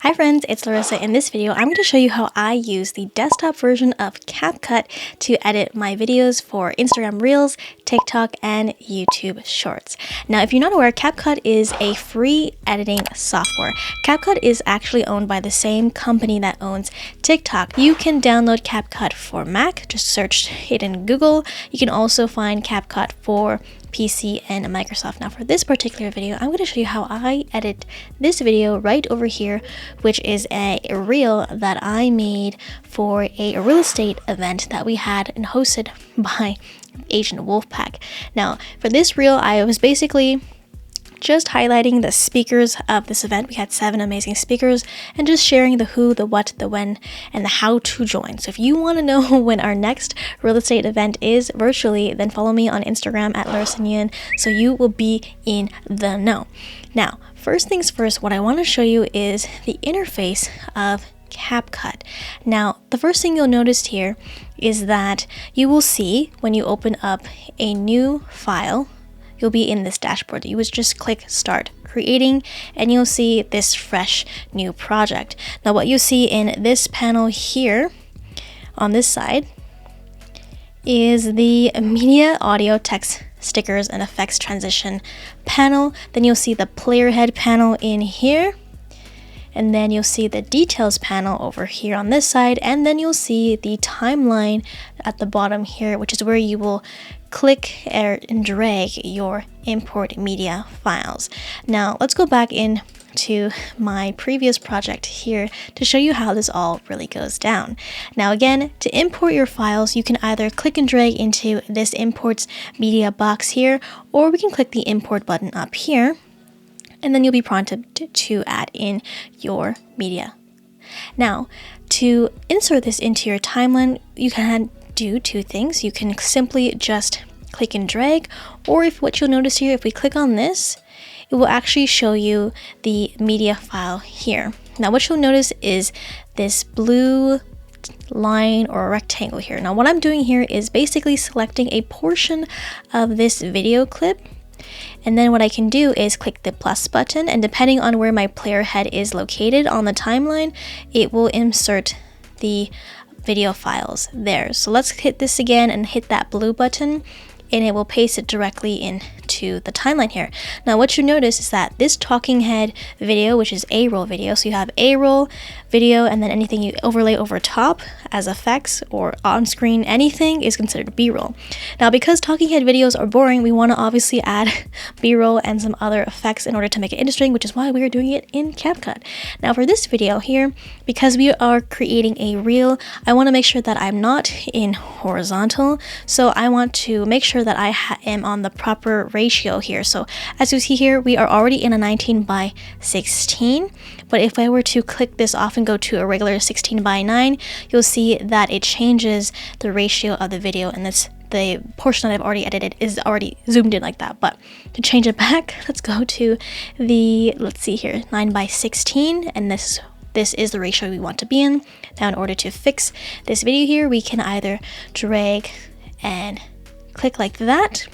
Hi friends, it's Laressa. In this video, I'm going to show you how I use the desktop version of CapCut to edit my videos for Instagram Reels, TikTok, and YouTube Shorts. Now, if you're not aware, CapCut is a free editing software. CapCut is actually owned by the same company that owns TikTok. You can download CapCut for Mac, just search it in Google. You can also find CapCut for PC and Microsoft. Now for this particular video, I'm going to show you how I edit this video right over here, which is a reel that I made for a real estate event that we had and hosted by Agent Wolfpack. Now for this reel, I was basically just highlighting the speakers of this event. We had 7 amazing speakers and just sharing the who, the what, the when, and the how to join. So if you want to know when our next real estate event is virtually, then follow me on Instagram at Laressa so you will be in the know. Now, first things first, what I want to show you is the interface of CapCut. Now, the first thing you'll notice here is that you will see when you open up a new file, you'll be in this dashboard. You would just click start creating and you'll see this fresh new project. Now what you see in this panel here on this side is the media, audio, text, stickers, and effects transition panel. Then you'll see the player head panel in here. And then you'll see the details panel over here on this side. And then you'll see the timeline at the bottom here, which is where you will click and drag your import media files. Now let's go back into my previous project here to show you how this all really goes down. Now again, to import your files, you can either click and drag into this imports media box here, or we can click the import button up here, and then you'll be prompted to add in your media. Now, to insert this into your timeline, you can do 2 things. You can simply just click and drag, or if what you'll notice here, if we click on this, it will actually show you the media file here. Now, what you'll notice is this blue line or rectangle here. Now, what I'm doing here is basically selecting a portion of this video clip. And then what I can do is click the plus button, and depending on where my player head is located on the timeline, it will insert the video files there. So let's hit this again and hit that blue button, and it will paste it directly into the timeline here. Now what you notice is that this talking head video, which is A-roll video, so you have A-roll video, and then anything you overlay over top as effects or on screen, anything is considered B-roll. Now because talking head videos are boring, we want to obviously add B-roll and some other effects in order to make it interesting, which is why we are doing it in CapCut. Now for this video here, because we are creating a reel, I want to make sure that I'm not in horizontal, so I want to make sure that I am on the proper ratio here. So as you see here, we are already in a 19:16, but if I were to click this off and go to a regular 16:9, you'll see that it changes the ratio of the video, and the portion that I've already edited is already zoomed in like that. But to change it back, let's go to the, let's see here, 9:16, and this is the ratio we want to be in. Now in order to fix this video here, we can either drag and click like that,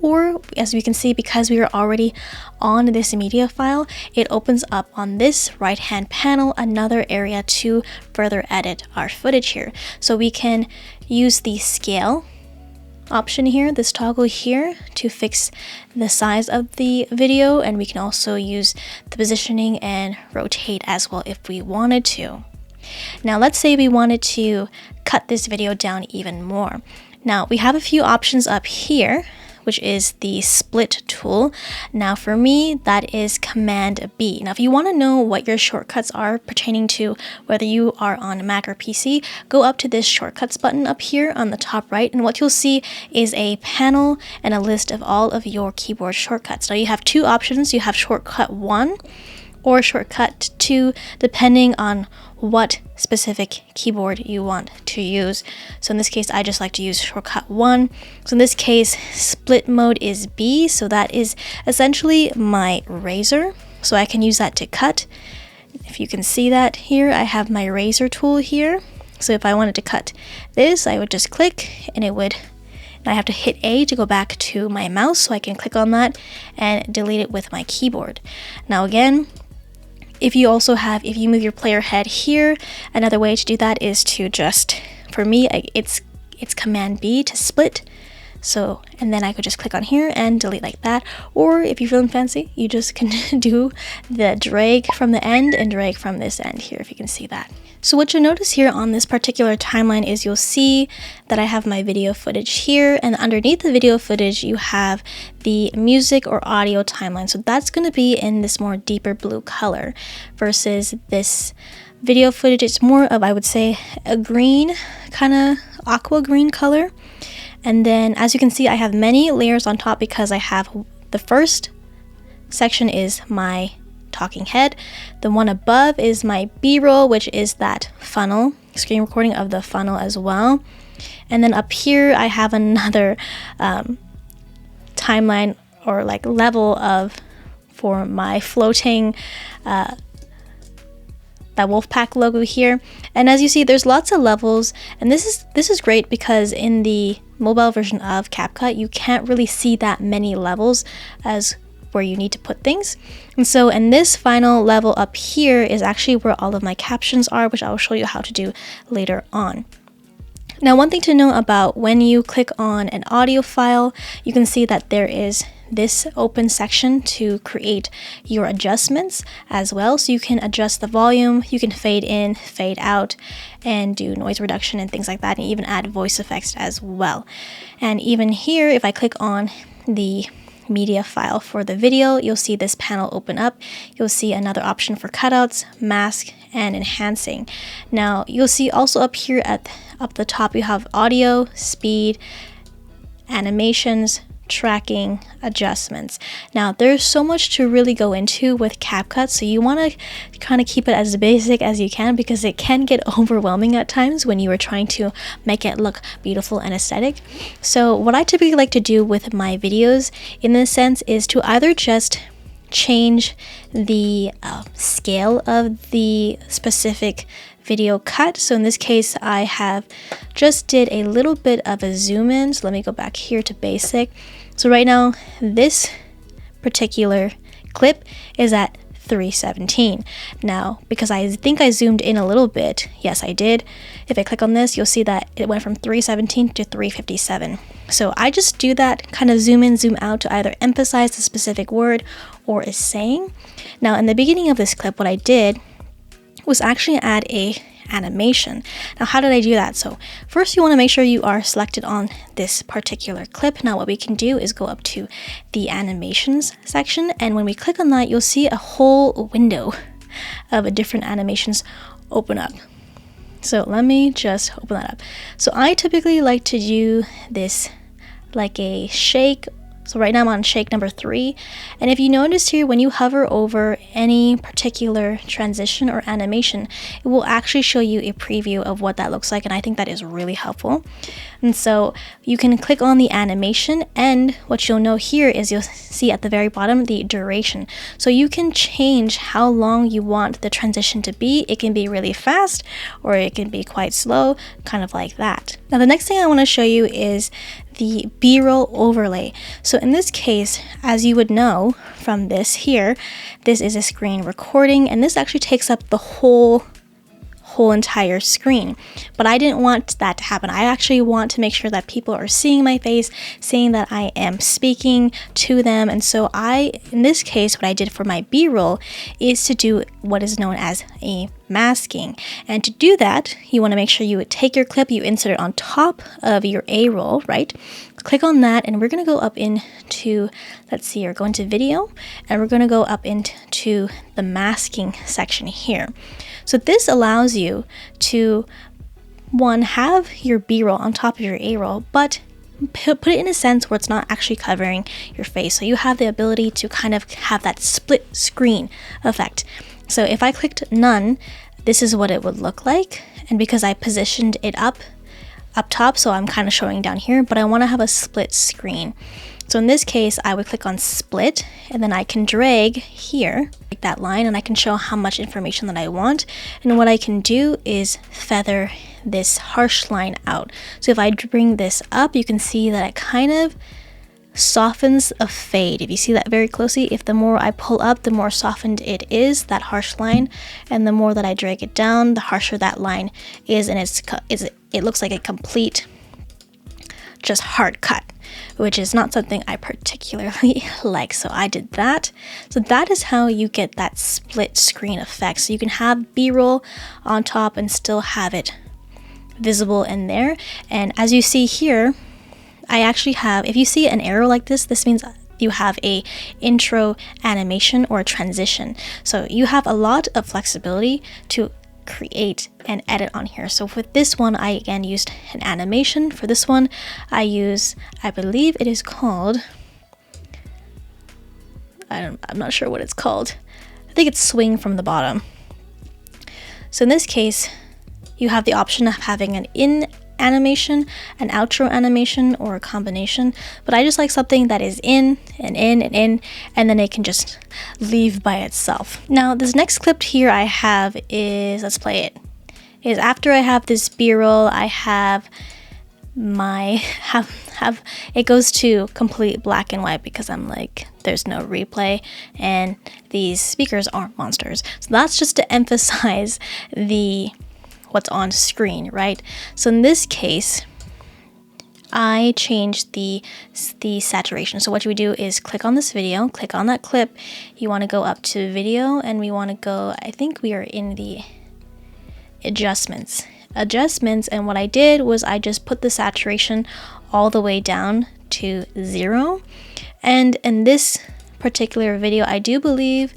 or as we can see, because we are already on this media file, it opens up on this right hand panel another area to further edit our footage here. So we can use the scale option here, this toggle here, to fix the size of the video, and we can also use the positioning and rotate as well if we wanted to. Now let's say we wanted to cut this video down even more. Now we have a few options up here, which is the split tool. Now for me, that is Command B. Now if you want to know what your shortcuts are pertaining to whether you are on Mac or PC, go up to this shortcuts button up here on the top right, and what you'll see is a panel and a list of all of your keyboard shortcuts. Now you have 2 options. You have shortcut 1 or shortcut 2, depending on what specific keyboard you want to use. So in this case, I just like to use shortcut 1. So in this case, split mode is B, so that is essentially my razor. So I can use that to cut. If you can see that here, I have my razor tool here. So if I wanted to cut this, I would just click and it would, and I have to hit A to go back to my mouse, so I can click on that and delete it with my keyboard. Now again, If you move your player head here, another way to do that is to just, for me, it's Command B to split. So, and then I could just click on here and delete like that. Or if you're feeling fancy, you just can do the drag from the end and drag from this end here, if you can see that. So what you'll notice here on this particular timeline is you'll see that I have my video footage here, and underneath the video footage you have the music or audio timeline. So that's going to be in this more deeper blue color versus this video footage. It's more of, I would say, a green, kind of aqua green color. And then as you can see, I have many layers on top because I have the first section is my talking head. The one above is my B-roll, which is that funnel, screen recording of the funnel as well. And then up here, I have another timeline or like level for my floating that Wolfpack logo here. And as you see, there's lots of levels, and this is great because in the mobile version of CapCut you can't really see that many levels as where you need to put things. And so in this final level up here is actually where all of my captions are, which I will show you how to do later on. Now, one thing to know about when you click on an audio file, you can see that there is this open section to create your adjustments as well. So you can adjust the volume, you can fade in, fade out, and do noise reduction and things like that, and even add voice effects as well. And even here, if I click on the media file for the video, you'll see this panel open up. You'll see another option for cutouts, mask, and enhancing. Now you'll see also up here up the top you have audio, speed, animations, tracking, adjustments. Now there's so much to really go into with CapCut, so you want to kind of keep it as basic as you can because it can get overwhelming at times when you are trying to make it look beautiful and aesthetic. So what I typically like to do with my videos in this sense is to either just change the scale of the specific video cut. So in this case, I have just did a little bit of a zoom in. So let me go back here to basic. So right now, this particular clip is at 317. Now, because I think I zoomed in a little bit, yes, I did. If I click on this, you'll see that it went from 317 to 357. So I just do that, kind of zoom in, zoom out to either emphasize the specific word or is saying. Now, in the beginning of this clip, what I did was actually add a animation. Now, how did I do that? So first you want to make sure you are selected on this particular clip. Now what we can do is go up to the animations section, and when we click on that, you'll see a whole window of different animations open up. So let me just open that up. So I typically like to do this like a shake. So right now I'm on shake number 3. And if you notice here, when you hover over any particular transition or animation, it will actually show you a preview of what that looks like. And I think that is really helpful. And so you can click on the animation, and what you'll know here is you'll see at the very bottom the duration. So you can change how long you want the transition to be. It can be really fast or it can be quite slow, kind of like that. Now the next thing I want to show you is the B-roll overlay. So in this case, as you would know from this here, this is a screen recording, and this actually takes up the whole entire screen. But I didn't want that to happen. I actually want to make sure that people are seeing my face, seeing that I am speaking to them. And so in this case, what I did for my B-roll is to do what is known as a masking. And to do that, you want to make sure you take your clip, you insert it on top of your A-roll, right? Click on that, and we're going to go up into, let's see, we're going to video, and we're going to go up into the masking section here. So this allows you to, one, have your B-roll on top of your A-roll, but put it in a sense where it's not actually covering your face. So you have the ability to kind of have that split screen effect. So if I clicked none, this is what it would look like. And because I positioned it up top, so I'm kind of showing down here, but I want to have a split screen. So in this case, I would click on split, and then I can drag here, like that line, and I can show how much information that I want. And what I can do is feather this harsh line out. So if I bring this up, you can see that it kind of softens a fade. If you see that very closely, if the more I pull up, the more softened it is, that harsh line, and the more that I drag it down, the harsher that line is, and it looks like a complete just hard cut, which is not something I particularly like. So I did that. So that is how you get that split screen effect. So you can have B-roll on top and still have it visible in there. And as you see here, I actually have, if you see an arrow like this means you have a intro animation or a transition. So you have a lot of flexibility to create and edit on here. So with this one, I again used an animation. For this one, I believe it is called, I'm not sure what it's called. I think it's swing from the bottom. So in this case, you have the option of having an in animation, an outro animation, or a combination, but I just like something that is in and in and in, and then it can just leave by itself. Now this next clip here I have is, let's play it, is after I have this B-roll, I have my it goes to complete black and white because I'm like, there's no replay and these speakers aren't monsters. So that's just to emphasize what's on screen, right? So in this case, I changed the saturation. So what you would do is click on this video, click on that clip. You want to go up to video, and we want to go, I think we are in the adjustments, and what I did was I just put the saturation all the way down to 0. And in this particular video, I do believe,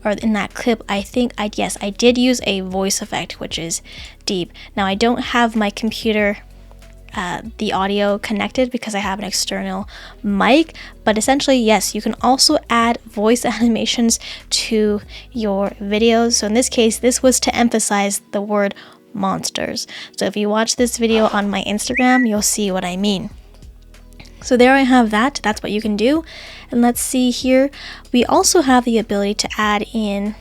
or in that clip, I think I did use a voice effect, which is deep. Now I don't have my computer, the audio connected because I have an external mic, but essentially, yes, you can also add voice animations to your videos. So in this case, this was to emphasize the word monsters. So if you watch this video on my Instagram, you'll see what I mean. So there I have that. That's what you can do. And let's see here. We also have the ability to add in,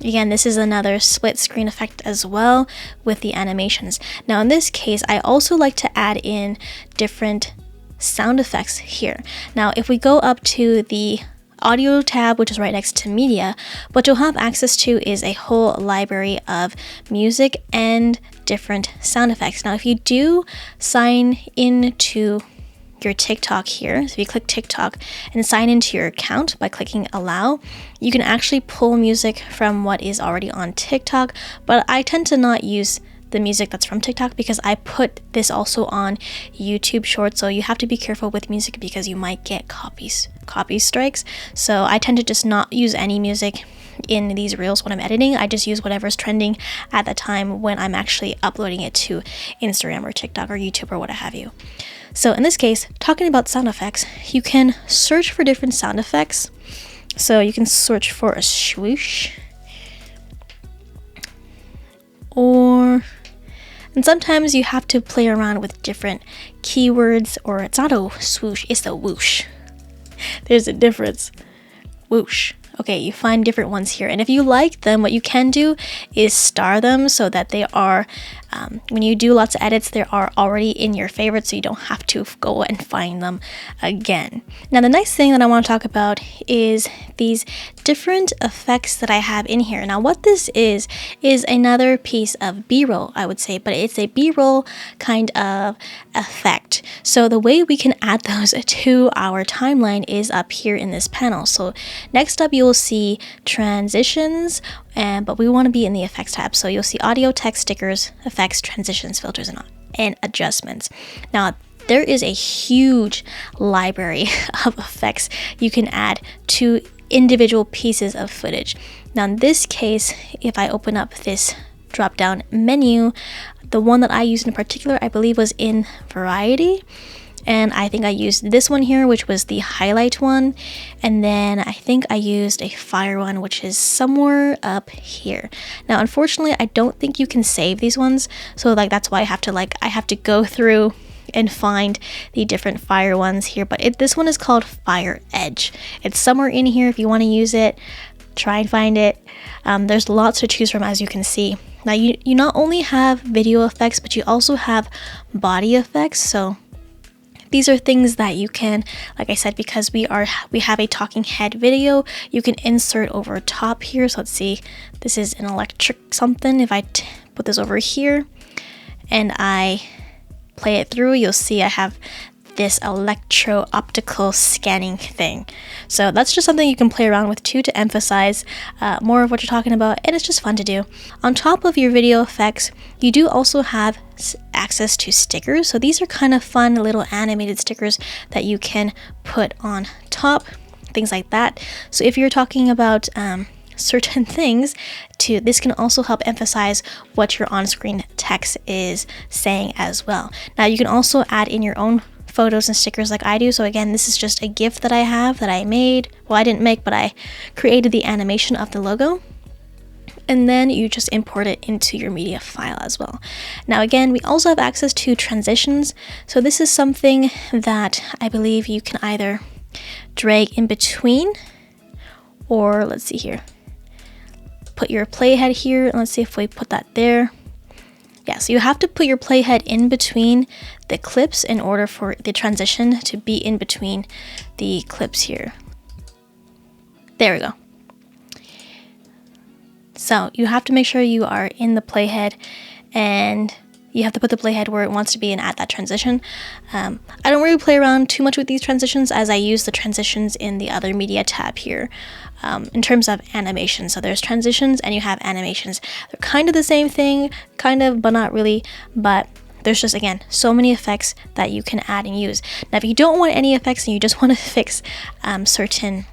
again, this is another split screen effect as well with the animations. Now in this case, I also like to add in different sound effects here. Now if we go up to the audio tab, which is right next to media, what you'll have access to is a whole library of music and different sound effects. Now if you do sign into your TikTok here, so if you click TikTok and sign into your account by clicking allow, you can actually pull music from what is already on TikTok, but I tend to not use the music that's from TikTok because I put this also on YouTube Shorts, so you have to be careful with music because you might get copy strikes. So I tend to just not use any music in these reels when I'm editing. I just use whatever's trending at the time when I'm actually uploading it to Instagram or TikTok or YouTube or what have you. So in this case, talking about sound effects, you can search for different sound effects. So you can search for a swoosh, and sometimes you have to play around with different keywords, or it's not a swoosh, it's a whoosh. There's a difference. Whoosh. Okay, you find different ones here, and if you like them, what you can do is star them so that they are, when you do lots of edits, they are already in your favorites, so you don't have to go and find them again. Now the next thing that I want to talk about is these different effects that I have in here. Now what this is another piece of B-roll, I would say, but it's a B-roll kind of effect. So the way we can add those to our timeline is up here in this panel. So next up you will see transitions, but we want to be in the effects tab. So you'll see audio, text, stickers, effects, transitions, filters, and adjustments. Now there is a huge library of effects you can add to individual pieces of footage. Now in this case, if I open up this drop down menu, the one that I used in particular, I believe, was in variety. And I think I used this one here, which was the highlight one. And then I think I used a fire one, which is somewhere up here. Now, unfortunately, I don't think you can save these ones. So that's why I have to go through and find the different fire ones here. But this one is called Fire Edge. It's somewhere in here. If you want to use it, try and find it. There's lots to choose from, as you can see. Now, you not only have video effects, but you also have body effects. So These are things that you can, like I said, because we have a talking head video, you can insert over top here. So let's see, this is an electric something. If I put this over here and I play it through, you'll see I have this electro-optical scanning thing. So that's just something you can play around with too, to emphasize more of what you're talking about, and it's just fun to do. On top of your video effects, you do also have access to stickers. So these are kind of fun little animated stickers that you can put on top, things like that. So if you're talking about certain things, this can also help emphasize what your on-screen text is saying as well. Now you can also add in your own photos and stickers like I do. So again, this is just a GIF that I have that I made. Well, I didn't make, but I created the animation of the logo. And then you just import it into your media file as well. Now again, we also have access to transitions. So this is something that I believe you can either drag in between, or let's see here, put your playhead here. Let's see if we put that there. Yeah, so you have to put your playhead in between the clips in order for the transition to be in between the clips here. There we go. So you have to make sure you are in the playhead, and you have to put the playhead where it wants to be and add that transition. I don't really play around too much with these transitions, as I use the transitions in the other media tab here. In terms of animation, so there's transitions and you have animations. They're kind of the same thing, kind of, but not really. But there's just, again, so many effects that you can add and use. Now, if you don't want any effects and you just want to fix certain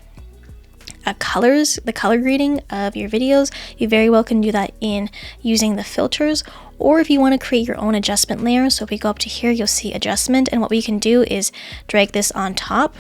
colors, the color grading of your videos, you very well can do that in using the filters. Or if you want to create your own adjustment layer, so if we go up to here, you'll see adjustment, and what we can do is drag this on top.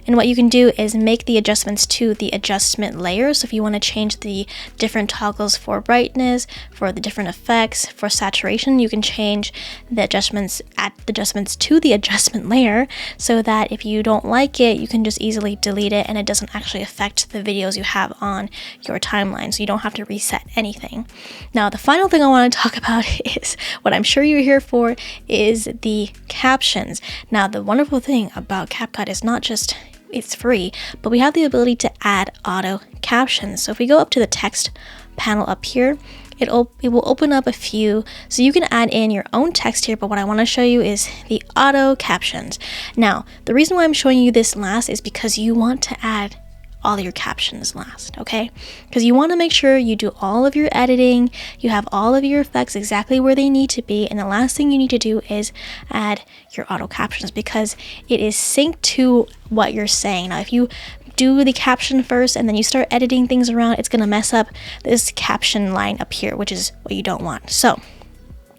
And what you can do is make the adjustments to the adjustment layer. So if you want to change the different toggles for brightness, for the different effects, for saturation, you can change the adjustments, add the adjustments to the adjustment layer, so that if you don't like it, you can just easily delete it and it doesn't actually affect the videos you have on your timeline. So you don't have to reset anything. Now, the final thing I want to talk about is what I'm sure you're here for, is the captions. Now, the wonderful thing about CapCut is not just it's free, but we have the ability to add auto captions. So if we go up to the text panel up here, it will open up a few, so you can add in your own text here, but what I want to show you is the auto captions. Now, the reason why I'm showing you this last is because you want to add all your captions last, okay? Because you want to make sure you do all of your editing, you have all of your effects exactly where they need to be, and the last thing you need to do is add your auto captions, because it is synced to what you're saying. Now, if you do the caption first and then you start editing things around, it's going to mess up this caption line up here, which is what you don't want. So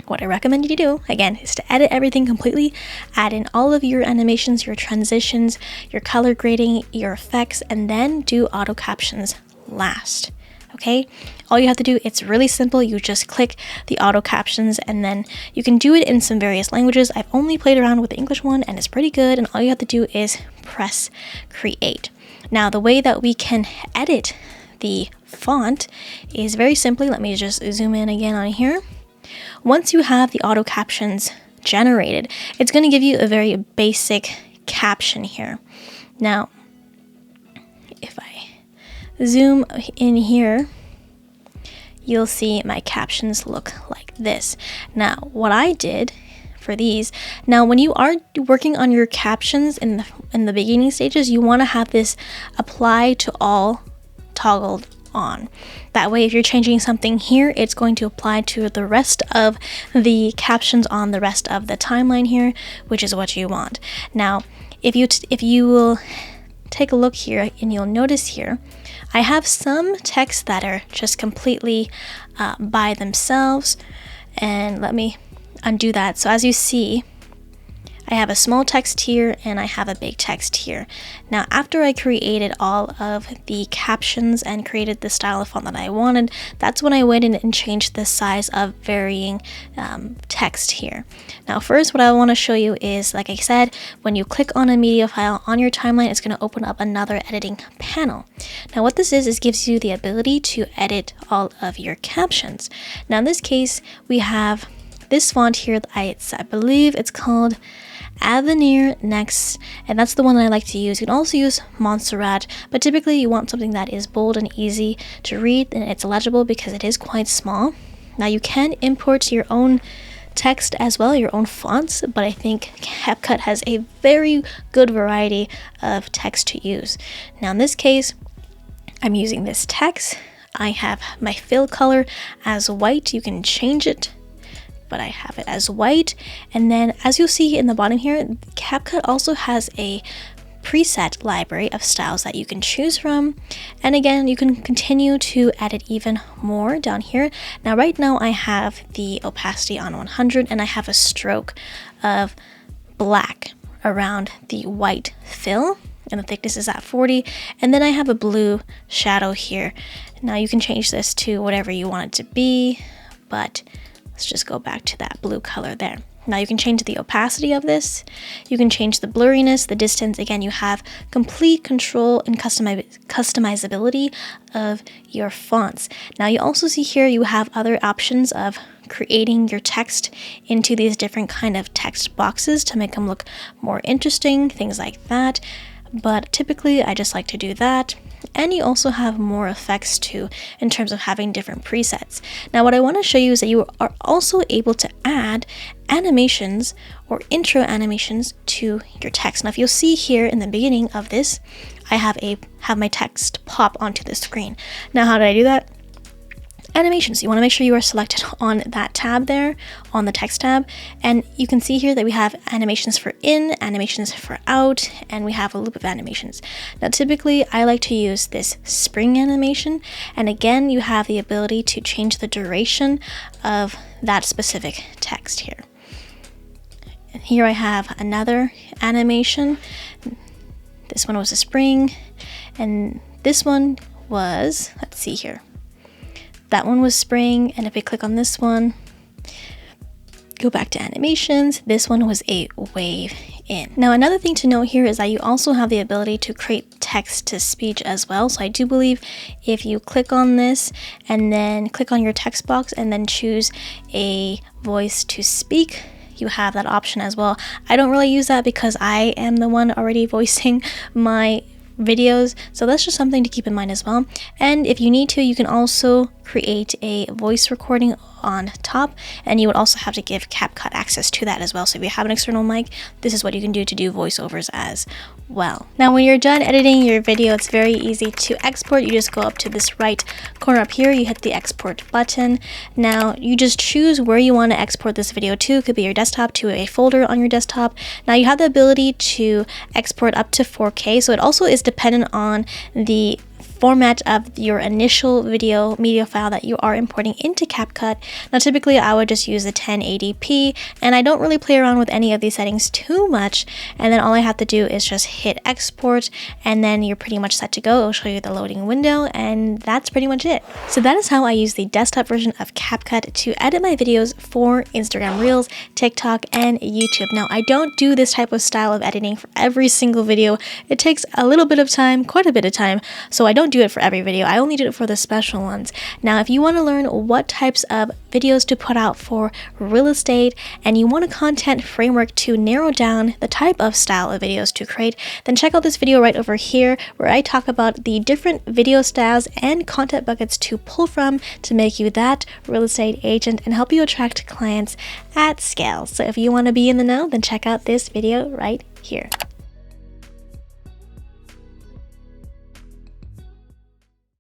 what I recommend you do, again, is to edit everything completely, add in all of your animations, your transitions, your color grading, your effects, and then do auto captions last. Okay, all you have to do, it's really simple. You just click the auto captions, and then you can do it in some various languages. I've only played around with the English one, and it's pretty good, and all you have to do is press create. Now, the way that we can edit the font is very simply, let me just zoom in again on here. Once you have the auto captions generated, it's going to give you a very basic caption here. Now, if I zoom in here, you'll see my captions look like this. Now, what I did for these, now when you are working on your captions in the beginning stages, you want to have this apply to all toggled on. That way, if you're changing something here, it's going to apply to the rest of the captions on the rest of the timeline here, which is what you want. Now, if you will take a look here, and you'll notice here, I have some texts that are just completely by themselves, and let me undo that. So as you see, I have a small text here and I have a big text here. Now, after I created all of the captions and created the style of font that I wanted, that's when I went in and changed the size of varying text here. Now, first, what I want to show you is, like I said, when you click on a media file on your timeline, it's going to open up another editing panel. Now, what this is gives you the ability to edit all of your captions. Now, in this case, we have this font here. I believe it's called Avenir next, and that's the one I like to use. You can also use Montserrat, but typically you want something that is bold and easy to read, and it's legible because it is quite small. Now you can import your own text as well, your own fonts, but I think CapCut has a very good variety of text to use. Now in this case, I'm using this text. I have my fill color as white. You can change it, but I have it as white. And then as you'll see in the bottom here, CapCut also has a preset library of styles that you can choose from. And again, you can continue to edit even more down here. Now right now I have the opacity on 100 and I have a stroke of black around the white fill, and the thickness is at 40, and then I have a blue shadow here. Now you can change this to whatever you want it to be, but let's just go back to that blue color there. Now you can change the opacity of this, you can change the blurriness, the distance. Again, you have complete control and customizability of your fonts. Now you also see here you have other options of creating your text into these different kind of text boxes to make them look more interesting, things like that. But typically I just like to do that. And you also have more effects too in terms of having different presets. Now what I want to show you is that you are also able to add animations or intro animations to your text. Now if you'll see here in the beginning of this, I have my text pop onto the screen. Now how did I do that? Animations. You want to make sure you are selected on that tab there, on the text tab, and you can see here that we have animations for in, animations for out, and we have a loop of animations. Now typically I like to use this spring animation, and again you have the ability to change the duration of that specific text here. And here I have another animation. This one was a spring, and this one was, let's see here. That one was spring, and if we click on this one, go back to animations, this one was a wave in. Now another thing to note here is that you also have the ability to create text to speech as well. So I do believe if you click on this and then click on your text box and then choose a voice to speak, you have that option as well. I don't really use that because I am the one already voicing my videos, so that's just something to keep in mind as well. And if you need to, you can also create a voice recording on top, and you would also have to give CapCut access to that as well. So if you have an external mic, this is what you can do to do voiceovers as well. Now when you're done editing your video, it's very easy to export. You just go up to this right corner up here, you hit the export button. Now you just choose where you want to export this video to. It could be your desktop, to a folder on your desktop. Now you have the ability to export up to 4K, so it also is dependent on the format of your initial video media file that you are importing into CapCut. Now typically I would just use the 1080p, and I don't really play around with any of these settings too much, and then all I have to do is just hit export, and then you're pretty much set to go. It'll show you the loading window, and that's pretty much it. So that is how I use the desktop version of CapCut to edit my videos for Instagram Reels, TikTok, and YouTube. Now I don't do this type of style of editing for every single video. It takes a little bit of time, quite a bit of time, so I don't do it for every video. I only did it for the special ones. Now if you want to learn what types of videos to put out for real estate, and you want a content framework to narrow down the type of style of videos to create, then check out this video right over here where I talk about the different video styles and content buckets to pull from to make you that real estate agent and help you attract clients at scale. So if you want to be in the know, then check out this video right here.